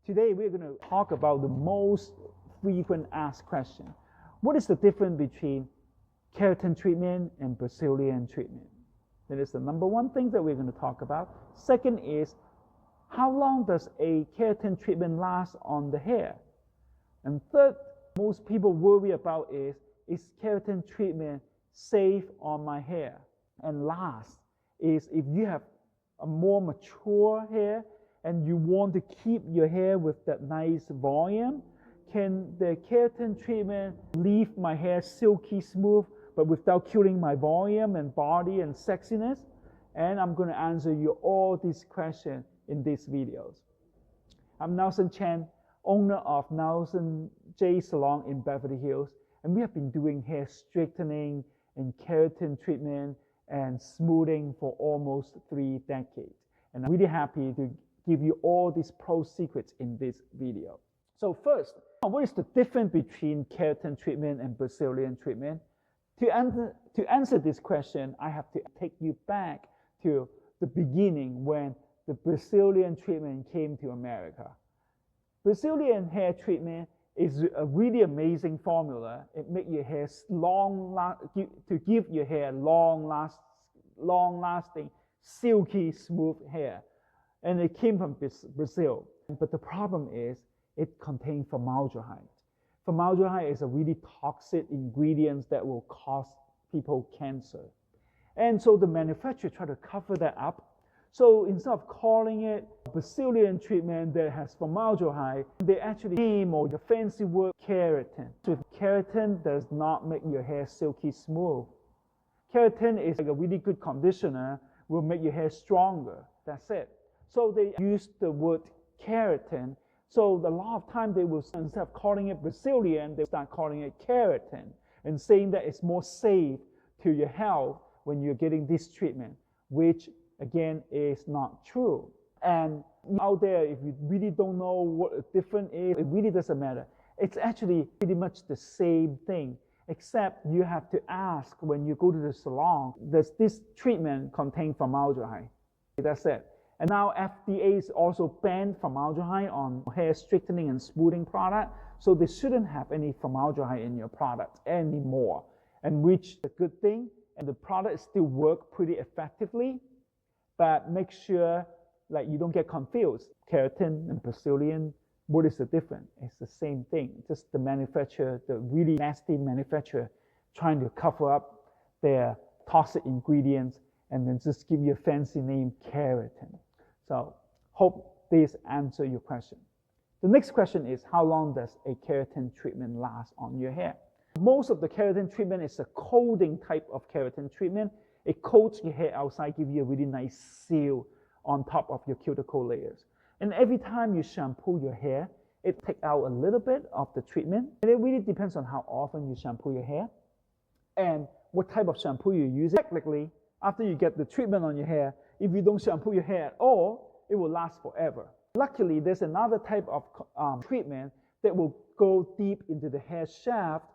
Today we're going to talk about the most frequent asked question. What is the difference between keratin treatment and Brazilian treatment? That is the number one thing that we're going to talk about. Second is, how long does a keratin treatment last on the hair? And third, most people worry about is keratin treatment safe on my hair? And last is, if you have a more mature hair and you want to keep your hair with that nice volume, can the keratin treatment leave my hair silky smooth but without killing my volume and body and sexiness? And I'm going to answer you all these questions in these videos. I'm Nelson Chen, owner of Nelson J Salon in Beverly Hills, and we have been doing hair straightening and keratin treatment and smoothing for almost 3 decades. And I'm really happy to give you all these pro secrets in this video. So first, what is the difference between keratin treatment and Brazilian treatment? To answer this question, I have to take you back to the beginning when the Brazilian treatment came to America. Brazilian hair treatment is a really amazing formula. It makes your hair give your hair long-lasting, silky, smooth hair. And it came from Brazil. But the problem is it contains formaldehyde. Formaldehyde is a really toxic ingredient that will cause people cancer. And so the manufacturer tried to cover that up. So instead of calling it Brazilian treatment that has formaldehyde, they actually name, or the fancy word, keratin. So keratin does not make your hair silky smooth. Keratin is like a really good conditioner, will make your hair stronger. That's it. So they use the word keratin. So a lot of time they will, instead of calling it Brazilian, they start calling it keratin and saying that it's more safe to your health when you're getting this treatment, which again is not true. And out there, if you really don't know what a difference is, it really doesn't matter. It's actually pretty much the same thing, except you have to ask when you go to the salon, does this treatment contain formaldehyde? That's it. And now FDA is also banned formaldehyde on hair straightening and smoothing product, so they shouldn't have any formaldehyde in your product anymore, and which is a good thing. And the product still works pretty effectively, but make sure you don't get confused. Keratin and Brazilian, what is the difference? It's the same thing, just the manufacturer, the really nasty manufacturer, trying to cover up their toxic ingredients and then just give you a fancy name, keratin. So hope this answers your question. The next question is, how long does a keratin treatment last on your hair? Most of the keratin treatment is a coating type of keratin treatment. It coats your hair outside, give you a really nice seal on top of your cuticle layers. And every time you shampoo your hair, it takes out a little bit of the treatment. And it really depends on how often you shampoo your hair and what type of shampoo you use. Technically, after you get the treatment on your hair, if you don't shampoo your hair at all, it will last forever. Luckily, there's another type of treatment that will go deep into the hair shaft,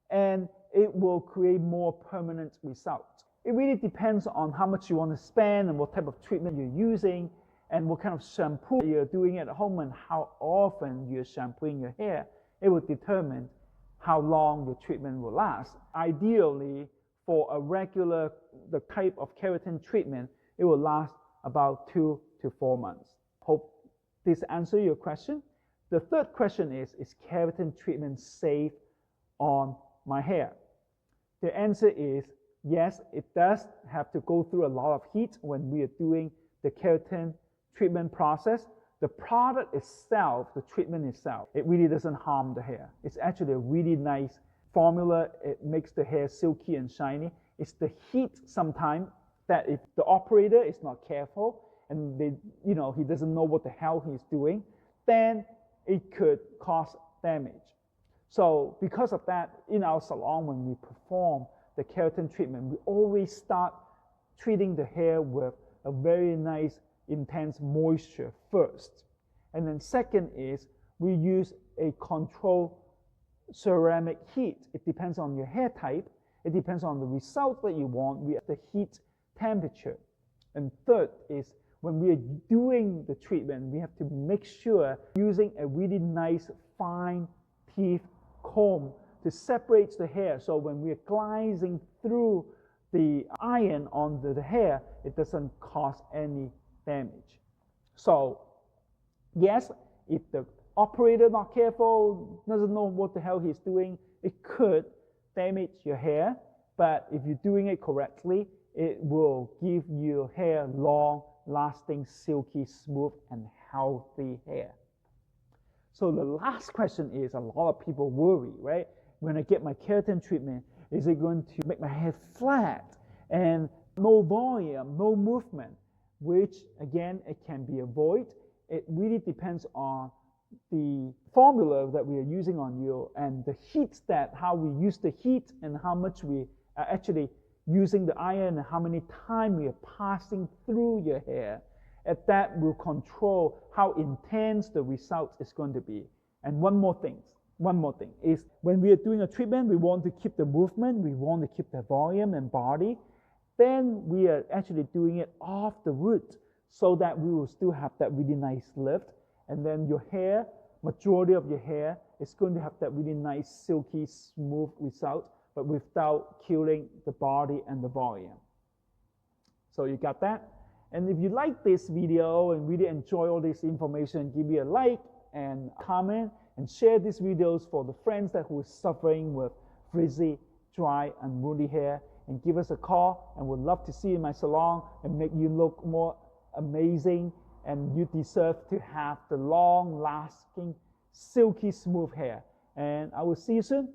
and it will create more permanent results. It really depends on how much you want to spend and what type of treatment you're using and what kind of shampoo you're doing at home and how often you're shampooing your hair. It will determine how long the treatment will last. Ideally, for the type of keratin treatment, it will last about 2 to 4 months. Hope this answers your question. The third question is keratin treatment safe on my hair? The answer is yes, it does have to go through a lot of heat when we are doing the keratin treatment process. The product itself, the treatment itself, it really doesn't harm the hair. It's actually a really nice formula. It makes the hair silky and shiny. It's the heat sometimes that if the operator is not careful and he doesn't know what the hell he's doing, then it could cause damage. So because of that, in our salon, when we perform the keratin treatment, we always start treating the hair with a very nice, intense moisture first. And then second is we use a controlled ceramic heat. It depends on your hair type. It depends on the result that you want. We have the heat temperature. And third is when we are doing the treatment, we have to make sure using a really nice fine teeth comb to separate the hair. So when we are gliding through the iron on the hair, it doesn't cause any damage. So yes, if the operator not careful, doesn't know what the hell he's doing, it could damage your hair. But if you're doing it correctly, it will give your hair long, lasting, silky, smooth, and healthy hair. So the last question is, a lot of people worry, right? When I get my keratin treatment, is it going to make my hair flat and no volume, no movement? Which, again, it can be avoided. It really depends on the formula that we are using on you and the heat, how we use the heat and how much we are actually using the iron and how many times we are passing through your hair. And that will control how intense the result is going to be. And one more thing is, when we are doing a treatment, we want to keep the movement, we want to keep the volume and body. Then we are actually doing it off the root so that we will still have that really nice lift. And then your hair, majority of your hair, is going to have that really nice, silky, smooth result, but without killing the body and the volume. So you got that? And if you like this video and really enjoy all this information, give me a like and comment and share these videos for the friends that who are suffering with frizzy, dry, and woolly hair. And give us a call, and we'd love to see you in my salon and make you look more amazing. And you deserve to have the long-lasting, silky, smooth hair. And I will see you soon.